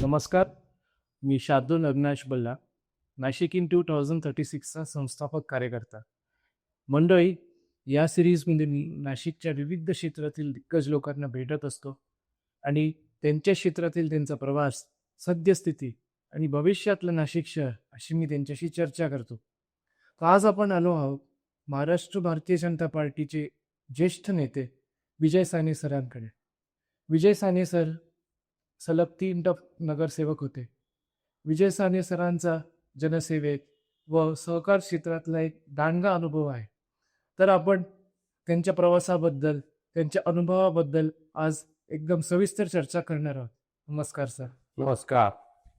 नमस्कार, मी शार्दूल अविनाश बल्ला, नाशिक इन 2036चा संस्थापक कार्यकर्ता. मंडळी, या सिरीजमध्ये मी नाशिकच्या विविध क्षेत्रातील दिग्गज लोकांना भेटत असतो आणि त्यांच्या क्षेत्रातील त्यांचा प्रवास, सद्यस्थिती आणि भविष्यातलं नाशिक शहर अशी मी त्यांच्याशी चर्चा करतो. तर आज आपण आलो आहोत महाराष्ट्र भारतीय जनता पार्टीचे ज्येष्ठ नेते विजय साने सरांकडे. विजय साने सर सलग 3 टप नगरसेवक होते. विजय साने सरांचा जनसेवेत व सहकार क्षेत्रातला एक दांडगा अनुभव आहे. तर आपण त्यांच्या प्रवासाबद्दल, त्यांच्या अनुभवाबद्दल आज एकदम सविस्तर चर्चा करणार आहोत. नमस्कार सर. नमस्कार.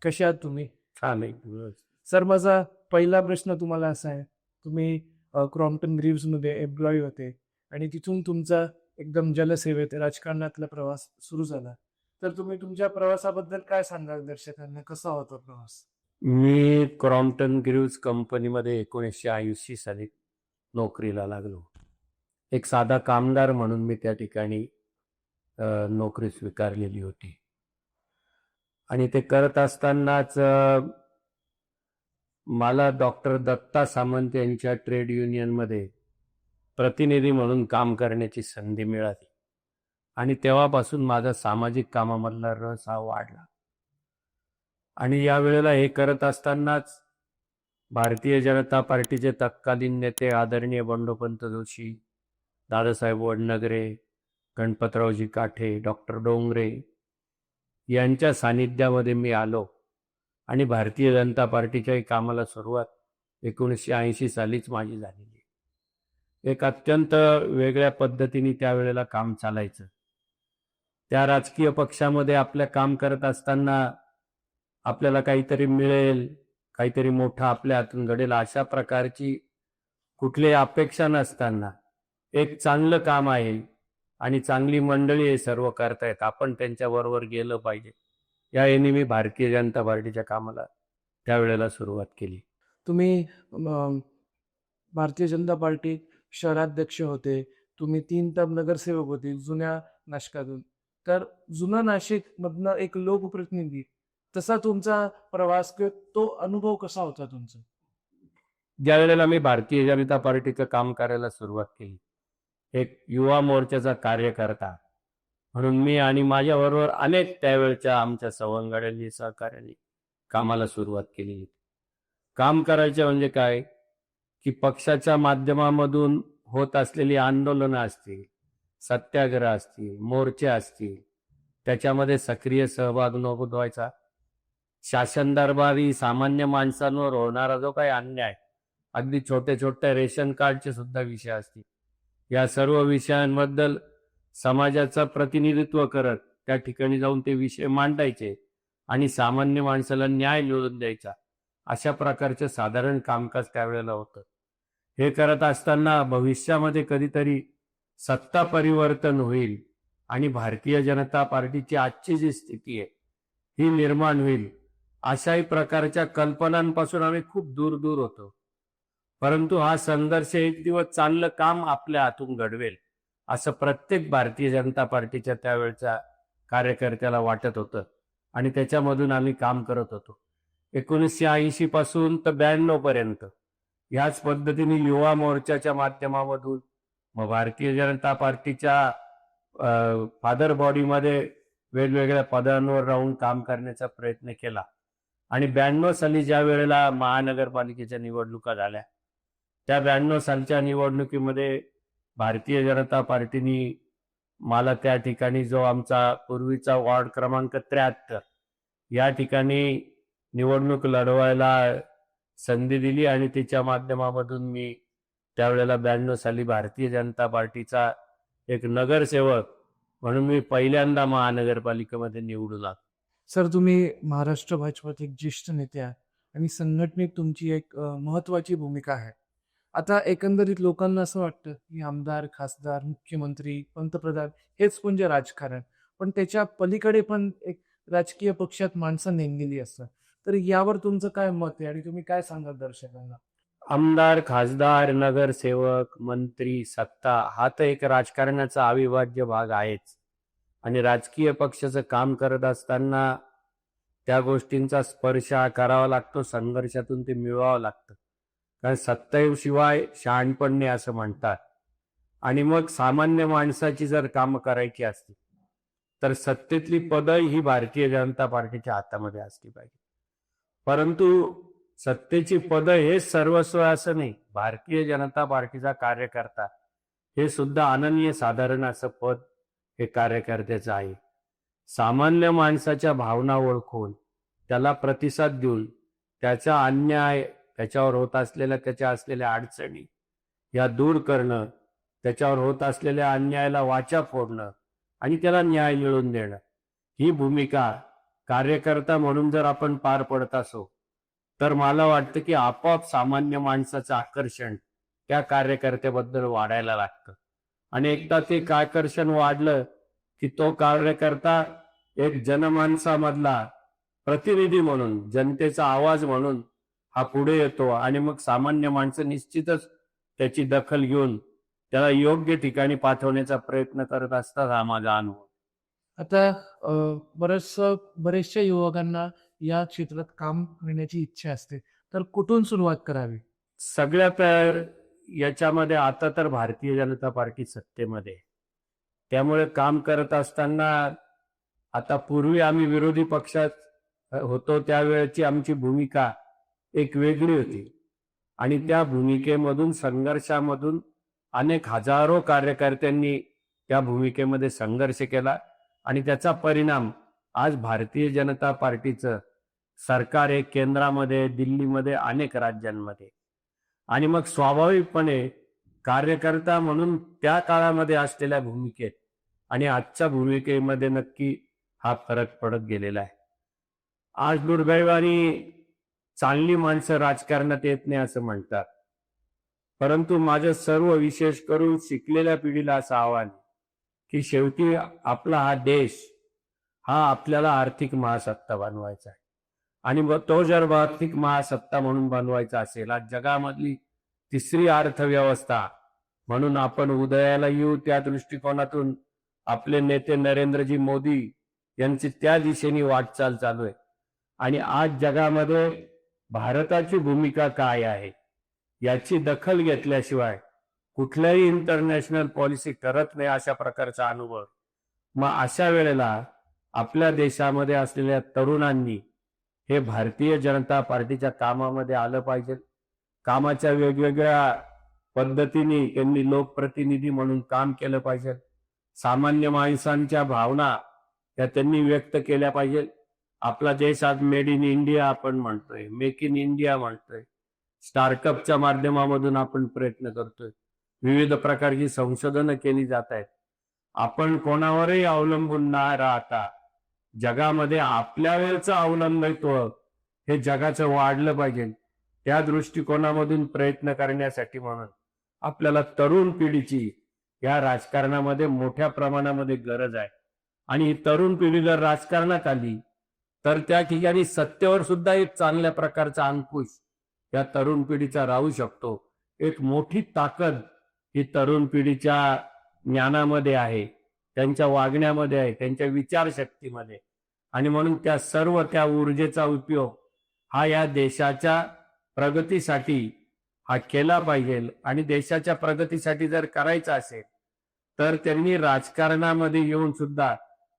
कसे आहात तुम्ही? छान आहे. सर, माझा पहिला प्रश्न तुम्हाला असा आहे, तुम्ही क्रॉम्प्टन ग्रीव्समध्ये एम्प्लॉई होते आणि तिथून तुमचा एकदम जलसेवेत राजकारणातला प्रवास सुरू झाला. तर तुम्ही तुमच्या प्रवासाबद्दल काय सांगाल दर्शकांना? कसा होता प्रवास? मी क्रॉम्प्टन ग्रीव्स कंपनीमध्ये 1980 साली नोकरीला लागलो. एक साधा कामगार म्हणून मी त्या ठिकाणी नोकरी स्वीकारलेली होती आणि ते करत असतानाच मला डॉक्टर दत्ता सामंत यांच्या ट्रेड युनियनमध्ये प्रतिनिधी म्हणून काम करण्याची संधी मिळाली आणि तेव्हापासून माझा सामाजिक कामामधला रस हा वाढला. आणि या वेळेला हे करत असतानाच भारतीय जनता पार्टीचे तत्कालीन नेते आदरणीय बंडोपंत जोशी, दादासाहेब वडनगरे, गणपतरावजी काठे, डॉक्टर डोंगरे यांच्या सानिध्यामध्ये मी आलो आणि भारतीय जनता पार्टीच्याही कामाला सुरुवात 1980 सालीच माझी झालेली. एक अत्यंत वेगळ्या पद्धतीने त्यावेळेला काम चालायचं. त्या राजकीय पक्षामध्ये आपल्या काम करत असताना आपल्याला काहीतरी मिळेल, काहीतरी मोठं आपल्या हातून घडेल अशा प्रकारची कुठलीही अपेक्षा नसताना एक चांगलं काम आहे आणि चांगली मंडळी हे सर्व करतायत, आपण त्यांच्याबरोबर गेलं पाहिजे, या याने मी भारतीय जनता पार्टीच्या कामाला त्यावेळेला सुरुवात केली. तुम्ही भारतीय जनता पार्टी शहराध्यक्ष होते, तुम्ही 3 टप नगरसेवक होते जुन्या नाशकातून. तर जुना नाशिक मधनं एक लोकप्रतिनिधी तसा तुमचा प्रवास किंवा तो अनुभव कसा होता तुमचा? ज्या वेळेला मी भारतीय जनता पार्टीचं काम करायला सुरुवात केली, एक युवा मोर्चाचा कार्यकर्ता म्हणून मी आणि माझ्याबरोबर अनेक त्यावेळच्या आमच्या सवंगड्यांनी, सहकार्यांनी कामाला सुरुवात केली. काम करायचे म्हणजे काय की पक्षाच्या माध्यमामधून होत असलेली आंदोलनं असतील, सत्याग्रह असतील, मोर्चे असतील, त्याच्यामध्ये सक्रिय सहभाग नोंदवायचा. शासन दरबारी सामान्य माणसांवर होणारा जो काही अन्याय, अगदी छोटे छोटे रेशन कार्डचे सुद्धा विषय असतील, या सर्व विषयांबद्दल समाजाचं प्रतिनिधित्व करत त्या ठिकाणी जाऊन ते विषय मांडायचे आणि सामान्य माणसाला न्याय मिळवून द्यायचा, अशा प्रकारचे साधारण कामकाज त्यावेळेला होतं. हे करत असताना भविष्यामध्ये कधीतरी सत्ता परिवर्तन होईल आणि भारतीय जनता पार्टीची आजची जी स्थिती आहे ही निर्माण होईल, अशाही प्रकारच्या कल्पनांपासून आम्ही खूप दूर दूर होतो. परंतु हा संघर्ष एक दिवस चांगलं काम आपल्या हातून घडवेल असं प्रत्येक भारतीय जनता पार्टीच्या त्यावेळच्या कार्यकर्त्याला वाटत होतं आणि त्याच्यामधून आम्ही काम करत होतो. 1980 पासून तर 92 पर्यंत ह्याच पद्धतीने युवा मोर्चाच्या माध्यमामधून मग भारतीय जनता पार्टीच्या फादर बॉडीमध्ये वेगवेगळ्या पदांवर राहून काम करण्याचा प्रयत्न केला. आणि 92 साली ज्या वेळेला महानगरपालिकेच्या निवडणुका झाल्या, त्या 92 सालच्या निवडणुकीमध्ये भारतीय जनता पार्टीने मला त्या ठिकाणी जो आमचा पूर्वीचा वॉर्ड क्रमांक 73 या ठिकाणी निवडणूक लढवायला संधी दिली आणि तिच्या माध्यमामधून मी त्यावेळेला 92 साली भारतीय जनता पार्टीचा एक नगरसेवक म्हणून मी पहिल्यांदा महानगरपालिकेमध्ये निवडून आलो. सर, तुम्ही महाराष्ट्र भाजपाचे एक ज्येष्ठ नेते आहात आणि संघटनेत तुमची एक महत्वाची भूमिका आहे. आता एकंदरीत लोकांना असं वाटतं की आमदार, खासदार, मुख्यमंत्री, पंतप्रधान हेच म्हणजे राजकारण, पण त्याच्या पलीकडे पण एक राजकीय पक्षात माणसं नेमलेली असतात. तर यावर तुमचं काय मत आहे आणि तुम्ही काय सांगाल दर्शकांना? आमदार, खासदार, नगरसेवक, मंत्री, सत्ता हा तर एक राजकारणाचा अविभाज्य भाग आहेच. आणि राजकीय पक्षाचं काम करत असताना त्या गोष्टींचा स्पर्श हा करावा लागतो, संघर्षातून ते मिळवावं लागतं. कारण सत्तेशिवाय शहाणपण नाही असं म्हणतात. आणि मग सामान्य माणसाची जर कामं करायची असतील तर सत्तेतली पदं ही भारतीय जनता पार्टीच्या हातामध्ये असली पाहिजे. परंतु सत्तेची पदं हे सर्वस्व असं नाही. भारतीय जनता पार्टीचा कार्यकर्ता हे सुद्धा अनन्य साधारण असं पद हे कार्यकर्त्याचं आहे. सामान्य माणसाच्या भावना ओळखून त्याला प्रतिसाद देऊन त्याचा अन्याय, त्याच्यावर होत असलेल्या, त्याच्या असलेल्या अडचणी या दूर करणं, त्याच्यावर होत असलेल्या अन्यायाला वाचा फोडणं आणि त्याला न्याय मिळवून देणं, ही भूमिका कार्यकर्ता म्हणून जर आपण पार पडत असो तर मला वाटतं की आपोआप सामान्य माणसाचं आकर्षण त्या कार्यकर्त्याबद्दल वाढायला लागतं. आणि एकदा ते आकर्षण वाढलं की तो कार्यकर्ता एक जनमानसामधला प्रतिनिधी म्हणून, जनतेचा आवाज म्हणून हा पुढे येतो आणि मग सामान्य माणसं निश्चितच त्याची दखल घेऊन त्याला योग्य ठिकाणी पाठवण्याचा प्रयत्न करत असतात. हा माझा अनुभव. आता बरेचशा युवकांना या क्षेत्रात काम करण्याची इच्छा असते, तर कुठून सुरुवात करावी? सगळ्यात याच्यामध्ये आता तर भारतीय जनता पार्टी सत्तेमध्ये आहे. त्यामुळे काम करत असताना, आता पूर्वी आम्ही विरोधी पक्षात होतो त्यावेळेची आमची भूमिका एक वेगळी होती आणि त्या भूमिकेमधून, संघर्षामधून अनेक हजारो कार्यकर्त्यांनी त्या भूमिकेमध्ये संघर्ष केला आणि त्याचा परिणाम आज भारतीय जनता पार्टीचं सरकार आहे केंद्रामध्ये, दिल्लीमध्ये, अनेक राज्यांमध्ये. आणि मग स्वाभाविकपणे कार्यकर्ता म्हणून त्या काळामध्ये असलेल्या भूमिकेत आणि आजच्या भूमिकेमध्ये नक्की हा फरक पडत गेलेला आहे. आज दुर्दैवाने चांगली माणसं राजकारणात येत नाही असं म्हणतात. परंतु माझं सर्व विशेष करून शिकलेल्या पिढीला असं आव्हान की शेवटी आपला हा देश हा आपल्याला आर्थिक महासत्ता बनवायचा आहे. आणि मग तो जर आर्थिक महासत्ता म्हणून बनवायचा असेल, आज जगामधली तिसरी अर्थव्यवस्था म्हणून आपण उदयाला येऊ, त्या दृष्टिकोनातून आपले नेते नरेंद्रजी मोदी यांची त्या दिशेने वाटचाल चालू आहे. आणि आज जगामध्ये भारताची भूमिका काय आहे याची दखल घेतल्याशिवाय कुठल्याही इंटरनॅशनल पॉलिसी करत नाही, अशा प्रकारचा अनुभव. मग अशा वेळेला आपल्या देशामध्ये असलेल्या तरुणांनी हे भारतीय जनता पार्टीच्या कामामध्ये आलं पाहिजे. कामाच्या वेगवेगळ्या पद्धतीने त्यांनी लोकप्रतिनिधी म्हणून काम केलं पाहिजे. सामान्य माणसांच्या भावना त्या त्यांनी व्यक्त केल्या पाहिजे. आपला देश आज मेड इन इंडिया आपण म्हणतोय, मेक इन इंडिया म्हणतोय, स्टार्टअपच्या माध्यमामधून आपण प्रयत्न करतोय, विविध प्रकारची संशोधनं केली जात आहेत. आपण कोणावरही अवलंबून न राहता जगामध्ये आपल्या वेळचं अवलंबित्व हे जगाचं वाढलं पाहिजे. त्या दृष्टिकोनामधून प्रयत्न करण्यासाठी म्हणून आपल्याला तरुण पिढीची या राजकारणामध्ये मोठ्या प्रमाणामध्ये गरज आहे. आणि ही तरुण पिढी जर राजकारणात आली तर त्या ठिकाणी सत्तेवर सुद्धा एक चांगल्या प्रकारचा अंकुश या तरुण पिढीचा राहू शकतो. एक मोठी ताकद ही तरुण पिढीच्या ज्ञानामध्ये आहे, त्यांच्या वागण्यामध्ये आहे, त्यांच्या विचारशक्तीमध्ये. आणि म्हणून त्या ऊर्जेचा उपयोग हा या देशाच्या प्रगतीसाठी हा केला पाहिजे. आणि देशाच्या प्रगतीसाठी जर करायचा असेल तर त्यांनी राजकारणामध्ये येऊन सुद्धा,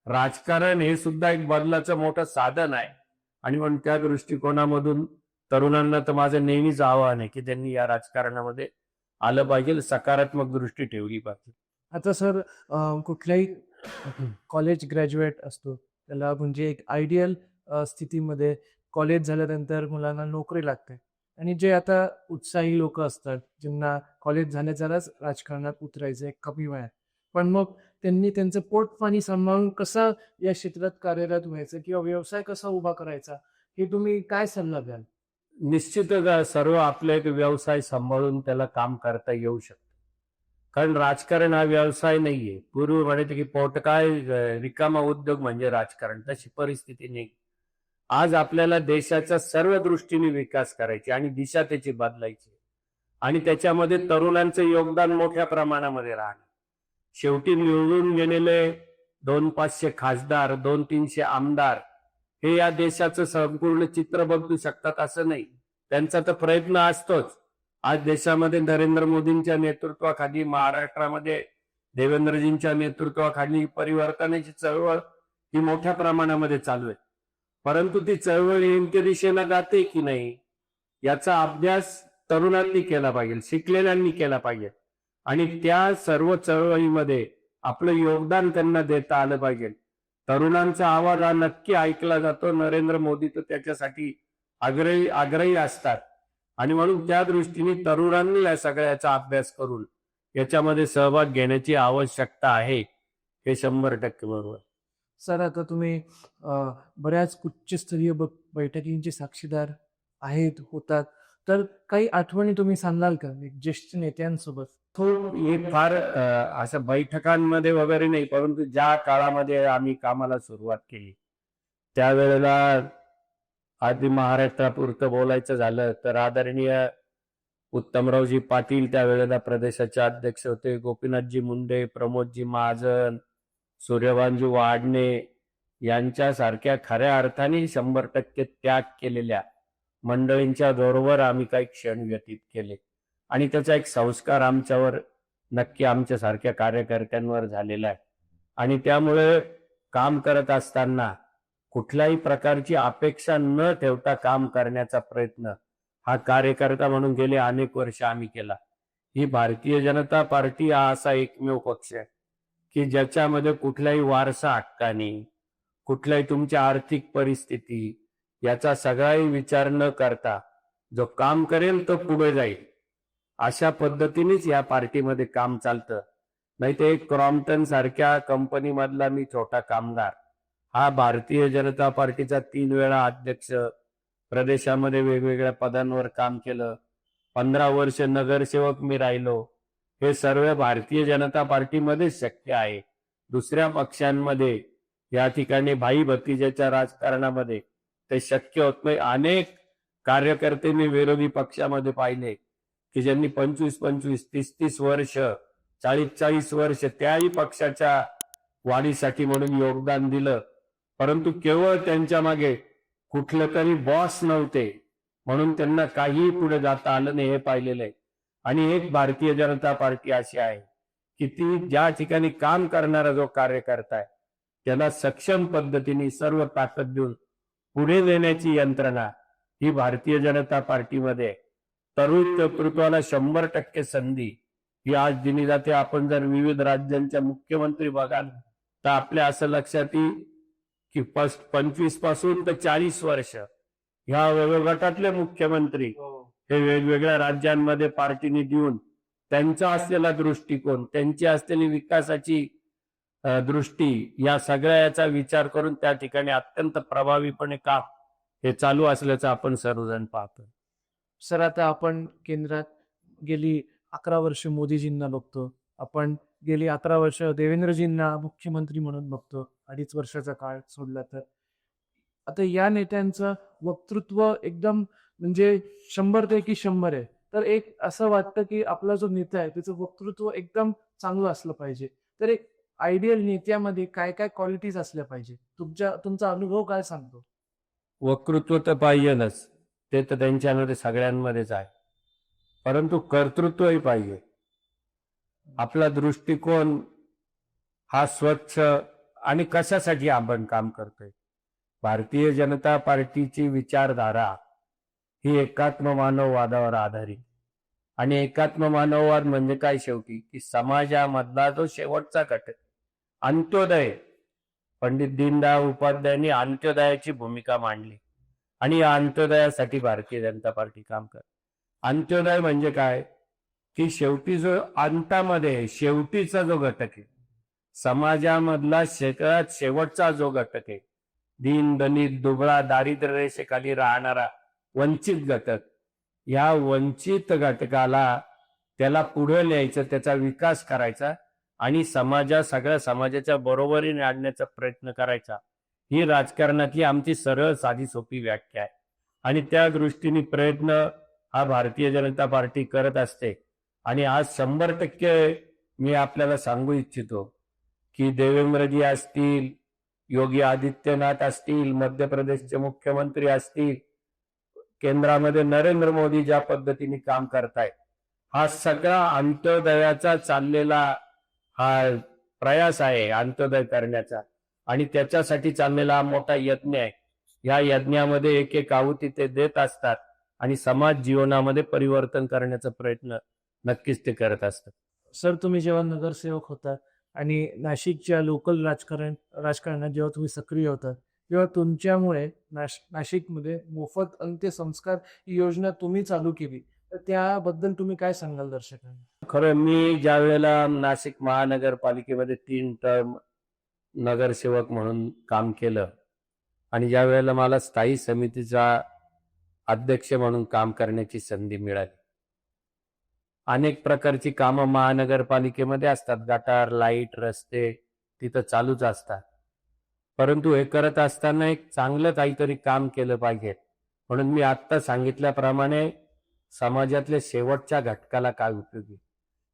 राजकारण हे सुद्धा एक बदलाचं मोठं साधन आहे. आणि म्हणून त्या दृष्टिकोनामधून तरुणांना तर माझं नेहमीच आव्हान आहे की त्यांनी या राजकारणामध्ये आलं पाहिजे, सकारात्मक दृष्टी ठेवली पाहिजे. आता सर, कुठल्याही कॉलेज ग्रॅज्युएट असतो त्याला म्हणजे एक आयडियल स्थितीमध्ये कॉलेज झाल्यानंतर मुलांना नोकरी लागते. आणि जे आता उत्साही लोक असतात ज्यांना कॉलेज झाल्याचाच राजकारणात उतरायचं आहे कमी वयात, पण मग त्यांनी त्यांचं पोटपाणी सांभाळून कसं या क्षेत्रात कार्यरत व्हायचं किंवा व्यवसाय कसा उभा करायचा, हे तुम्ही काय सल्ला द्याल? निश्चितच सर्व आपले एक व्यवसाय सांभाळून त्याला काम करता येऊ शकतं. कारण राजकारण हा व्यवसाय नाहीये. पूर्वी म्हणायचं की पोट काय रिकामा उद्योग म्हणजे राजकारण, तशी परिस्थिती नाही. आज आपल्याला देशाचा सर्व दृष्टीने विकास करायची आणि दिशा त्याची बदलायची. आणि त्याच्यामध्ये तरुणांचं योगदान मोठ्या प्रमाणामध्ये राहणं. शेवटी निवडून गेलेले 200-500 खासदार, 200-300 आमदार हे या देशाचं संपूर्ण चित्र बदलू शकतात असं नाही. त्यांचा तर प्रयत्न असतोच. आज देशामध्ये नरेंद्र मोदींच्या नेतृत्वाखाली, महाराष्ट्रामध्ये देवेंद्रजींच्या नेतृत्वाखाली परिवर्तनाची चळवळ ही मोठ्या प्रमाणामध्ये चालू आहे. परंतु ती चळवळ योग्य दिशेला जाते की नाही याचा अभ्यास तरुणांनी केला पाहिजे, शिकलेल्यांनी केला पाहिजे. आणि त्या सर्व चळवळीमध्ये आपलं योगदान त्यांना देता आलं पाहिजे. तरुणांचा आवाज हा नक्की ऐकला जातो. नरेंद्र मोदी तर त्याच्यासाठी आग्रही असतात. आणि म्हणून त्या दृष्टीने तरुणांनी या सगळ्याचा अभ्यास करून याच्यामध्ये सहभाग घेण्याची आवश्यकता आहे. हे 100% बरोबर. सर, आता तुम्ही बऱ्याच उच्चस्तरीय बैठकींचे साक्षीदार होतात, तर काही आठवणी तुम्ही सांगाल का एक ज्येष्ठ नेत्यांसोबत? हे फार असं बैठकांमध्ये वगैरे नाही, परंतु ज्या काळामध्ये आम्ही कामाला सुरुवात केली त्यावेळेला आधी महाराष्ट्रापुरतं बोलायचं झालं तर आदरणीय उत्तमरावजी पाटील त्यावेळेला प्रदेशाचे अध्यक्ष होते. गोपीनाथजी मुंडे, प्रमोदजी महाजन, सूर्यभानजी वाडणे यांच्यासारख्या खऱ्या अर्थाने 100% त्याग केलेल्या मंडळींच्या बरोबर आम्ही काही क्षण व्यतीत केले. आणि त्याचा एक संस्कार आमच्यावर नक्की आमच्यासारख्या कार्यकर्त्यांवर झालेला आहे. आणि त्यामुळे काम करत असताना कुठल्याही प्रकारची अपेक्षा न ठेवता काम करण्याचा प्रयत्न हा कार्यकर्ता म्हणून गेले अनेक वर्ष आम्ही केला. ही भारतीय जनता पार्टी हा असा एकमेव पक्ष आहे की ज्याच्यामध्ये कुठलाही वारसा हक्कानी, कुठल्याही तुमची आर्थिक परिस्थिती याचा सगळाही विचार न करता जो काम करेल तो पुढे जाईल अशा पद्धतीनेच या पार्टीमध्ये काम चालतं. नाही तर एक क्रॉम्प्टन सारख्या कंपनी मधला मी छोटा कामगार हा भारतीय जनता पार्टीचा 3 वेळा अध्यक्ष, प्रदेशामध्ये वेगवेगळ्या पदांवर काम केलं, 15 वर्ष नगरसेवक मी राहिलो. हे सर्व भारतीय जनता पार्टीमध्येच शक्य आहे. दुसऱ्या पक्षांमध्ये या ठिकाणी भाई भतीजाच्या राजकारणामध्ये ते शक्य होत नाही. अनेक कार्यकर्ते मी विरोधी पक्षामध्ये पाहिले की ज्यांनी 25-25, 30-30 वर्ष, 40-40 वर्ष त्याही पक्षाच्या वाढीसाठी म्हणून योगदान दिलं, परंतु केवळ त्यांच्या मागे कुठलं तरी बॉस नव्हते म्हणून त्यांना काहीही पुढे जाता आलं नाही हे पाहिलेलं आहे. आणि एक भारतीय जनता पार्टी अशी आहे की ती ज्या ठिकाणी काम करणारा जो कार्यकर्ता आहे त्याला सक्षम पद्धतीने सर्व ताकद देऊन पुढे नेण्याची यंत्रणा ही भारतीय जनता पार्टीमध्ये आहे. तरुण नेतृत्वाला 100% संधी ही आज दिली जाते. आपण जर विविध राज्यांच्या मुख्यमंत्री बघाल तर आपल्या असं लक्षात येईल की 25 पासून तर 40 वर्ष ह्या गटातले मुख्यमंत्री हे वेगवेगळ्या राज्यांमध्ये पार्टीने देऊन त्यांचा असलेला दृष्टिकोन, त्यांची असलेली विकासाची दृष्टी या सगळ्या याचा विचार करून त्या ठिकाणी अत्यंत प्रभावीपणे काम हे चालू असल्याचं आपण सर्वजण पाहतो. सर, आता आपण केंद्रात गेली 11 वर्ष मोदीजींना बघतो, आपण गेली 11 वर्ष देवेंद्रजींना मुख्यमंत्री म्हणून बघतो, 2.5 वर्षाचा काळ सोडला तर. आता या नेत्यांचं वक्तृत्व एकदम म्हणजे 100पैकी 100 आहे. तर एक असं वाटतं की आपला जो नेता आहे त्याचं वक्तृत्व एकदम चांगलं असलं पाहिजे. तर एक आयडियल नेत्यामध्ये काय काय क्वालिटीज असल्या पाहिजे? तुमचा अनुभव काय सांगतो? वक्तृत्व तर पाहिजेच, ते तर त्यांच्यामध्ये सगळ्यांमध्येच आहे, परंतु कर्तृत्वही पाहिजे. आपला दृष्टिकोन हा स्वच्छ आणि कशासाठी आपण काम करतोय. भारतीय जनता पार्टीची विचारधारा ही एकात्म मानववादावर आधारित. आणि एकात्म मानववाद म्हणजे काय शेवटी की समाजामधला जो शेवटचा घटक अंत्योदय, पंडित दीनदयाळ उपाध्यायांनी अंत्योदयाची भूमिका मांडली आणि या अंत्योदयासाठी भारतीय जनता पार्टी काम करते. अंत्योदय म्हणजे काय की शेवटी जो अंतामध्ये शेवटीचा जो घटक आहे, समाजामधला सगळ्यात शेवटचा जो घटक आहे, दीन दलित दुबळा दारिद्र्य रेषेखाली राहणारा वंचित घटक, या वंचित घटकाला त्याला पुढे न्यायचं, त्याचा विकास करायचा आणि सगळ्या समाजाच्या बरोबरीने आणण्याचा प्रयत्न करायचा. ही राजकारणातली आमची सरळ साधी सोपी व्याख्या आहे. आणि त्या दृष्टीने प्रयत्न हा भारतीय जनता पार्टी करत असते. आणि आज 100% मी आपल्याला सांगू इच्छितो की देवेंद्रजी असतील, योगी आदित्यनाथ असतील, मध्य प्रदेशचे मुख्यमंत्री असतील, केंद्रामध्ये नरेंद्र मोदी ज्या पद्धतीने काम करतायत, हा सगळा अंत्योदयाचा चाललेला हा प्रयास आहे अंत्योदय करण्याचा, आणि त्याच्यासाठी चाललेला हा मोठा यज्ञ आहे. या यज्ञामध्ये एक एक आहुती ते देत असतात आणि समाज जीवनामध्ये परिवर्तन करण्याचा प्रयत्न नक्कीच ते करत असतात. सर, तुम्ही जेव्हा नगरसेवक होता आणि नाशिकच्या लोकल राजकारणात जेव्हा तुम्ही सक्रिय होता, तेव्हा तुमच्यामुळे नाशिकमध्ये मोफत अंत्यसंस्कार ही योजना तुम्ही चालू केली. तर त्याबद्दल तुम्ही काय सांगाल दर्शकांना? खरं मी ज्या वेळेला नाशिक महानगरपालिकेमध्ये 3 टर्म नगरसेवक म्हणून काम केलं आणि ज्या वेळेला मला स्थायी समितीचा अध्यक्ष म्हणून काम करण्याची संधी मिळाली, अनेक प्रकारची कामं महानगरपालिकेमध्ये असतात, गटार, लाईट, रस्ते तिथं चालूच असतात. परंतु हे करत असताना एक चांगलं काहीतरी काम केलं पाहिजे, म्हणून मी आत्ता सांगितल्याप्रमाणे समाजातल्या शेवटच्या घटकाला काय उपयोगी,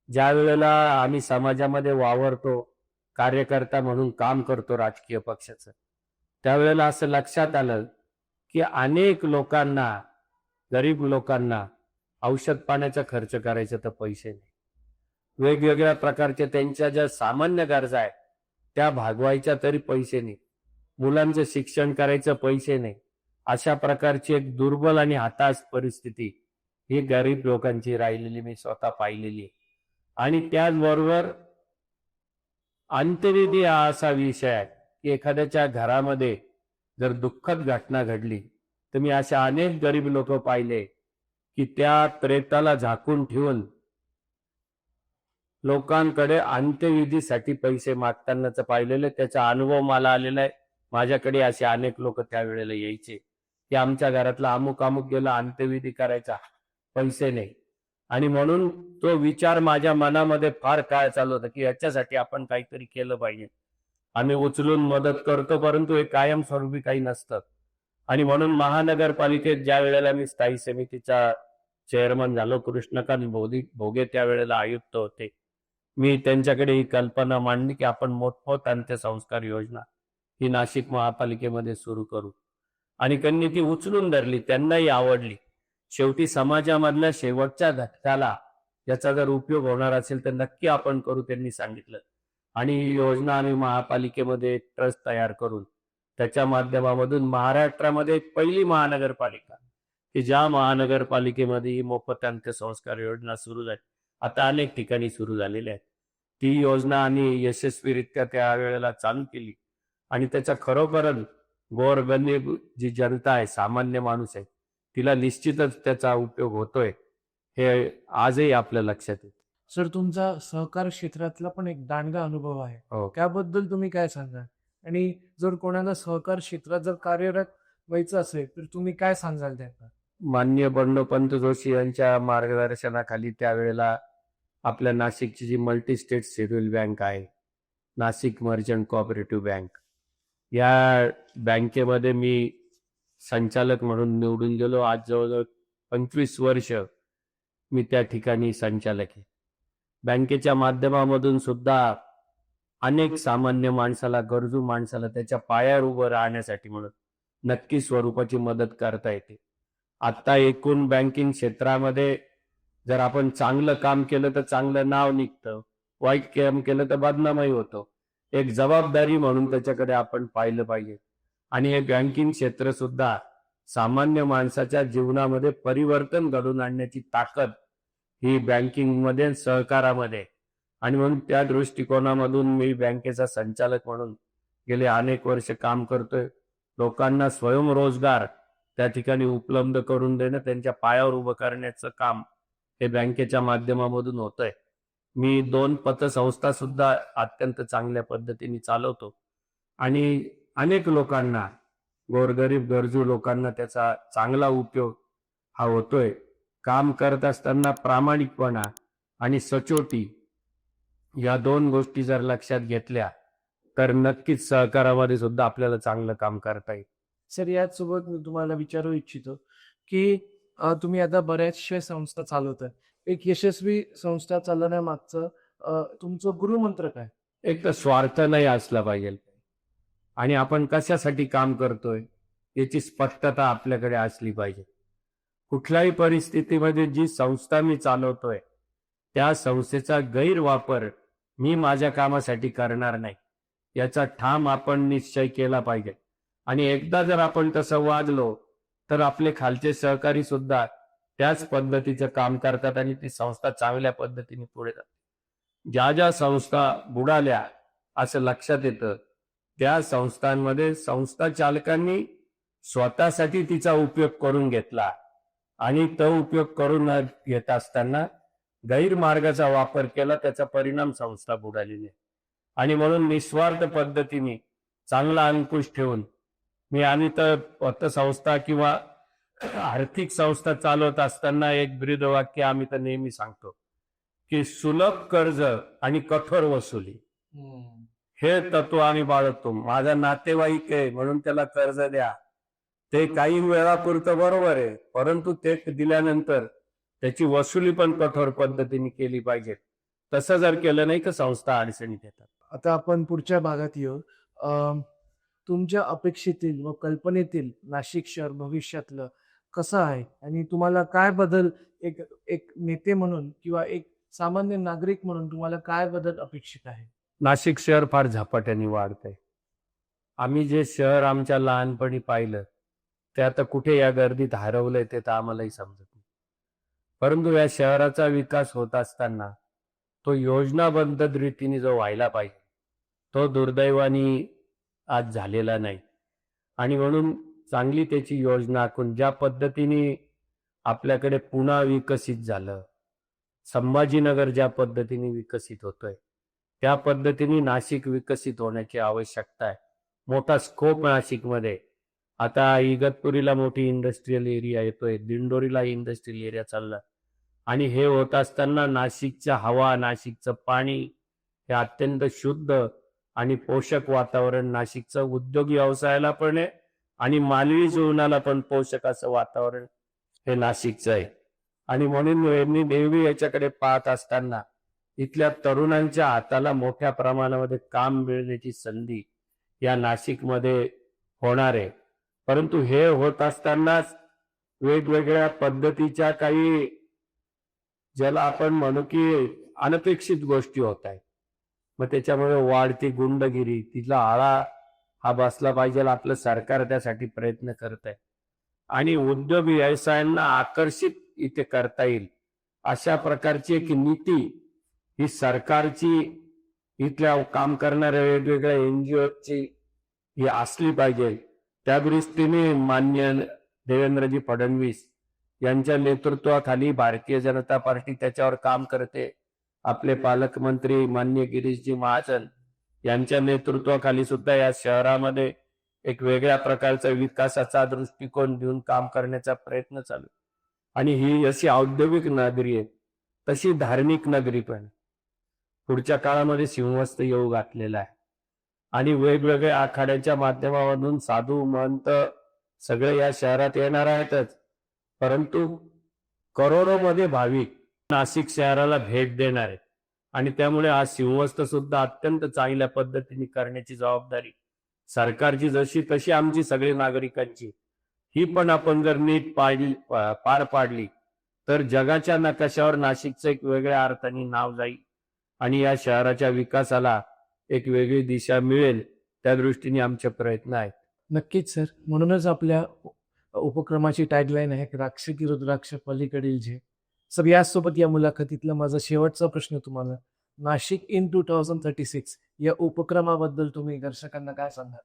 ज्या वेळेला आम्ही समाजामध्ये वावरतो, कार्यकर्ता म्हणून काम करतो राजकीय पक्षाचं, त्यावेळेला असं लक्षात आलं की अनेक लोकांना, गरीब लोकांना औषध पाण्याचा खर्च करायचा तर पैसे नाही, वेगवेगळ्या प्रकारच्या त्यांच्या ज्या सामान्य गरजा आहेत त्या भागवायच्या तरी पैसे नाही, मुलांचं शिक्षण करायचं पैसे नाही, अशा प्रकारची एक दुर्बल आणि हताश परिस्थिती ही गरीब लोकांची राहिलेली मी स्वतः पाहिलेली आहे. आणि त्याचबरोबर अंत्यविधी हा असा विषय आहे की एखाद्याच्या घरामध्ये जर दुःखद घटना घडली तर मी अशा अनेक गरीब लोक पाहिले की त्या प्रेताला झाकून ठेवून लोकांकडे अंत्यविधीसाठी पैसे मागतानाच पाहिलेले, त्याचा अनुभव मला आलेला आहे. माझ्याकडे असे अनेक लोक त्यावेळेला यायचे की आमच्या घरातला अमुक अमुक गेला, अंत्यविधी करायचा, पैसे नाही. आणि म्हणून तो विचार माझ्या मनामध्ये फार काळ चालू होता की याच्यासाठी आपण काहीतरी केलं पाहिजे. आम्ही उचलून मदत करतो परंतु हे कायमस्वरूपी काही नसतं. आणि म्हणून महानगरपालिकेत ज्या वेळेला मी स्थायी समितीचा चेअरमन झालो, कृष्णकांत भोगे त्यावेळेला आयुक्त होते, मी त्यांच्याकडे ही कल्पना मांडली की आपण मोफत अंत्यसंस्कार योजना ही नाशिक महापालिकेमध्ये सुरू करू. आणि त्यांनी ती उचलून धरली, त्यांनाही आवडली. शेवटी समाजामधल्या शेवटच्या घटकाला याचा जर उपयोग होणार असेल तर नक्की आपण करू, त्यांनी सांगितलं. आणि ही योजना आम्ही महापालिकेमध्ये ट्रस्ट तयार करून त्याच्या माध्यमामधून महाराष्ट्रामध्ये पहिली महानगरपालिका की ज्या महानगरपालिकेमध्ये ही मोफत अंत्यसंस्कार योजना सुरू झाली, आता अनेक ठिकाणी सुरू झालेल्या आहेत. ती योजना आम्ही यशस्वीरित्या त्यावेळेला चालू केली आणि त्याचा खरोखरच गोरगरीब जी जनता आहे, सामान्य माणूस आहे, तिला निश्चितच त्याचा उपयोग होतोय हे आजही आपल्या लक्षात येतं. सर, तुमचा सहकार क्षेत्रातला पण एक दांडगा अनुभव आहे, हो. त्याबद्दल तुम्ही काय सांगाल? आणि जर कोणाला सहकार क्षेत्रात जर कार्यरत व्हायचं असेल तर तुम्ही काय सांगाल त्यांना? माननीय बंडोपंत जोशी यांच्या मार्गदर्शनाखाली त्यावेळेला आपल्या नाशिकची जी मल्टी स्टेट शेड्यूल बँक आहे, नाशिक मर्चंट कोऑपरेटिव्ह बँक, या बँकेमध्ये मी संचालक म्हणून निवडून गेलो. आज जवळजवळ 25 वर्ष मी त्या ठिकाणी संचालक आहे. बँकेच्या माध्यमामधून सुद्धा अनेक सामान्य माणसाला, गरजू माणसाला त्याच्या पायावर उभं राहण्यासाठी म्हणून नक्की स्वरूपाची मदत करता येते. आता एकूण बँकिंग क्षेत्रामध्ये जर आपण चांगलं काम केलं तर चांगलं नाव निघतं, वाईट काम केलं तर बदनामही होतो. एक जबाबदारी म्हणून त्याच्याकडे आपण पाहिलं पाहिजे. आणि हे बँकिंग क्षेत्र सुद्धा सामान्य माणसाच्या जीवनामध्ये परिवर्तन घडवून आणण्याची ताकद ही बँकिंगमध्ये, सहकारामध्ये. आणि म्हणून त्या दृष्टिकोनामधून मी बँकेचा संचालक म्हणून गेले अनेक वर्ष काम करतोय. लोकांना स्वयंरोजगार त्या ठिकाणी उपलब्ध करून देणं, त्यांच्या पायावर उभं करण्याचं काम हे बँकेच्या माध्यमामधून होतंय. मी 2 पतसंस्था सुद्धा अत्यंत चांगल्या पद्धतीने चालवतो आणि अनेक लोकांना, गोरगरीब गरजू लोकांना त्याचा चांगला उपयोग हा होतोय. काम करत असताना प्रामाणिकपणा आणि सचोटी या 2 गोष्टी जर लक्षात घेतल्या तर नक्कीच सहकारामध्ये सुद्धा आपल्याला चांगलं काम करता येईल. सर, याचसोबत मी तुम्हाला विचारू इच्छितो की तुम्ही आता बऱ्याचशा संस्था चालवताय. एक यशस्वी संस्था चालवण्यामागचं तुमचं गुरुमंत्र काय? एक तर स्वार्थ नाही असला पाहिजे. आणि आपण कशासाठी काम करतोय याची स्पष्टता आपल्याकडे असली पाहिजे. कुठल्याही परिस्थितीमध्ये जी संस्था मी चालवतोय त्या संस्थेचा गैरवापर मी माझ्या कामासाठी करणार नाही याचा ठाम आपण निश्चय केला पाहिजे. आणि एकदा जर आपण तसं वागलो तर आपले खालचे सहकारी सुद्धा त्याच पद्धतीचं काम करतात आणि ती संस्था चांगल्या पद्धतीने पुढे जाते. ज्या ज्या संस्था बुडाल्या असं लक्षात येतं त्या संस्थांमध्ये संस्था चालकांनी स्वतःसाठी तिचा उपयोग करून घेतला आणि तो उपयोग करून घेत असताना गैरमार्गाचा वापर केला, त्याचा परिणाम संस्था बुडालेली आहे. आणि म्हणून निस्वार्थ पद्धतीने चांगला अंकुश ठेवून मी आणि तर पतसंस्था किंवा आर्थिक संस्था चालवत असताना एक ब्रीदवाक्य आम्ही तर नेहमी सांगतो की सुलभ कर्ज आणि कठोर वसुली हे तत्व आम्ही बाळगतो. माझा नातेवाईक आहे म्हणून त्याला कर्ज द्या, ते काही वेळापुरतं बरोबर आहे, परंतु ते दिल्यानंतर त्याची वसुली पण कठोर पद्धतीने केली पाहिजे. तसं जर केलं नाही तर संस्था अडचणीत येतात. आता आपण पुढच्या भागात येऊ. तुमच्या अपेक्षेतील व कल्पनेतील नाशिक शहर भविष्यातलं कसं आहे आणि तुम्हाला काय बदल एक एक नेते म्हणून किंवा एक सामान्य नागरिक म्हणून तुम्हाला काय बदल अपेक्षित आहे? नाशिक शहर फार झपाट्याने वाढतंय. आम्ही जे शहर आमच्या लहानपणी पाहिलं ते आता कुठे या गर्दीत हरवलंय ते तर आम्हालाही समजत नाही. परंतु या शहराचा विकास होत असताना तो योजनाबद्ध रीतीने जो व्हायला पाहिजे तो दुर्दैवाने आज झालेला नाही. आणि म्हणून चांगली त्याची योजना आखून ज्या पद्धतीने आपल्याकडे पुन्हा विकसित झालं, संभाजीनगर ज्या पद्धतीने विकसित होतोय त्या पद्धतीने नाशिक विकसित होण्याची आवश्यकता आहे. मोठा स्कोप नाशिकमध्ये. आता इगतपुरीला मोठी इंडस्ट्रियल एरिया येतोय, दिंडोरीला इंडस्ट्रियल एरिया चालला आणि हे होत असताना नाशिकच्या हवा, नाशिकचं पाणी हे अत्यंत शुद्ध आणि पोषक वातावरण नाशिकचं उद्योग व्यवसायाला पण आहे आणि मानवी जीवनाला पण पोषक असं वातावरण हे नाशिकचं आहे. आणि म्हणून मी नेहमी याच्याकडे पाहत असताना इथल्या तरुणांच्या हाताला मोठ्या प्रमाणामध्ये काम मिळण्याची संधी या नाशिकमध्ये होणार आहे. परंतु हे होत असतानाच वेगवेगळ्या पद्धतीच्या काही ज्याला आपण म्हणू की अनपेक्षित गोष्टी होत आहेत. मग त्याच्यामुळे वाढती गुंडगिरी, तिला आळा हा बसला पाहिजे. आपलं सरकार त्यासाठी प्रयत्न करत आहे आणि उद्योग व्यवसायांना आकर्षित इथे करता येईल अशा प्रकारची एक नीती ही सरकारची, इथल्या काम करणाऱ्या वेगवेगळ्या एनजीओची ही असली पाहिजे. त्या दृष्टीने माननीय देवेंद्रजी फडणवीस यांच्या नेतृत्वाखाली भारतीय जनता पार्टी त्याच्यावर काम करते. आपले पालकमंत्री माननीय गिरीशजी महाजन यांच्या नेतृत्वाखाली सुद्धा या शहरामध्ये एक वेगळ्या प्रकारचा विकासाचा दृष्टिकोन देऊन काम करण्याचा प्रयत्न चालू. आणि ही अशी औद्योगिक नगरी आहे तशी धार्मिक नगरी पण पुढच्या काळामध्ये सिंहस्थ येऊ घातलेला आहे. आणि वेगवेगळ्या आखाड्याच्या माध्यमामधून साधू महंत सगळे या शहरात येणार आहेतच, परंतु करोडोमध्ये भाविक नाशिक शहराला भेट देणार आहेत. आणि त्यामुळे आज सिंहस्थ सुद्धा अत्यंत चांगल्या पद्धतीने करण्याची जबाबदारी सरकारची जशी तशी आमची सगळी नागरिकांची ही पण आपण जर नीट पार पाडली तर जगाच्या नकाशावर नाशिकचं एक वेगळ्या अर्थाने नाव जाईल आणि या शहराच्या विकासाला एक वेगळी दिशा मिळेल. त्या दृष्टीने आमचे प्रयत्न आहेत. नक्कीच सर. म्हणूनच आपल्या उपक्रमाची टॅगलाईन आहे राक्षकी रुद्राक्ष पलीकडील झे. सर, यासोबत या मुलाखतीतला माझा शेवटचा प्रश्न तुम्हाला, नाशिक इन 2036 या उपक्रमाबद्दल तुम्ही दर्शकांना काय सांगाल?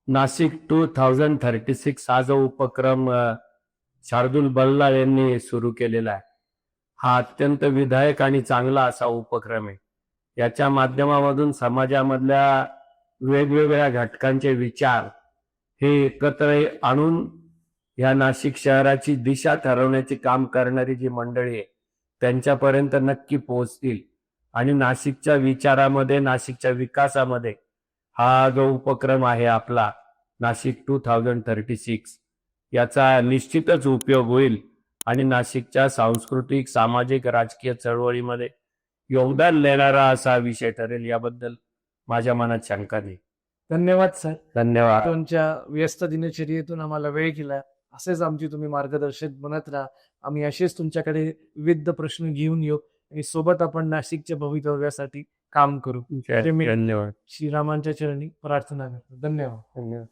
नाशिक 2036 हा जो उपक्रम शार्दूल बल्लाळ यांनी सुरू केलेला आहे हा अत्यंत विधायक आणि चांगला असा उपक्रम आहे. याच्या माध्यमामधून समाजामधल्या वेगवेगळ्या घटकांचे विचार हे एकत्र आणून या नाशिक शहराची दिशा ठरवण्याचे काम करणारी जी मंडळी आहे त्यांच्यापर्यंत नक्की पोहोचतील आणि नाशिकच्या विचारामध्ये, नाशिकच्या विकासामध्ये हा जो उपक्रम आहे आपला नाशिक 2036 याचा निश्चितच उपयोग होईल आणि नाशिकच्या सांस्कृतिक, सामाजिक, राजकीय चळवळीमध्ये योगदान देणारा असा विषय ठरेल याबद्दल माझ्या मनात शंका नाही. धन्यवाद सर. धन्यवाद. तुमच्या व्यस्त दिनचर्येतून आम्हाला वेळ दिला. असेच आमची तुम्ही मार्गदर्शक बनत राहा. आम्ही असेच तुमच्याकडे विविध प्रश्न घेऊन येऊ आणि सोबत आपण नाशिकच्या भवितव्यासाठी काम करू. धन्यवाद. श्रीरामांच्या चरणी प्रार्थना करतो. धन्यवाद. धन्यवाद.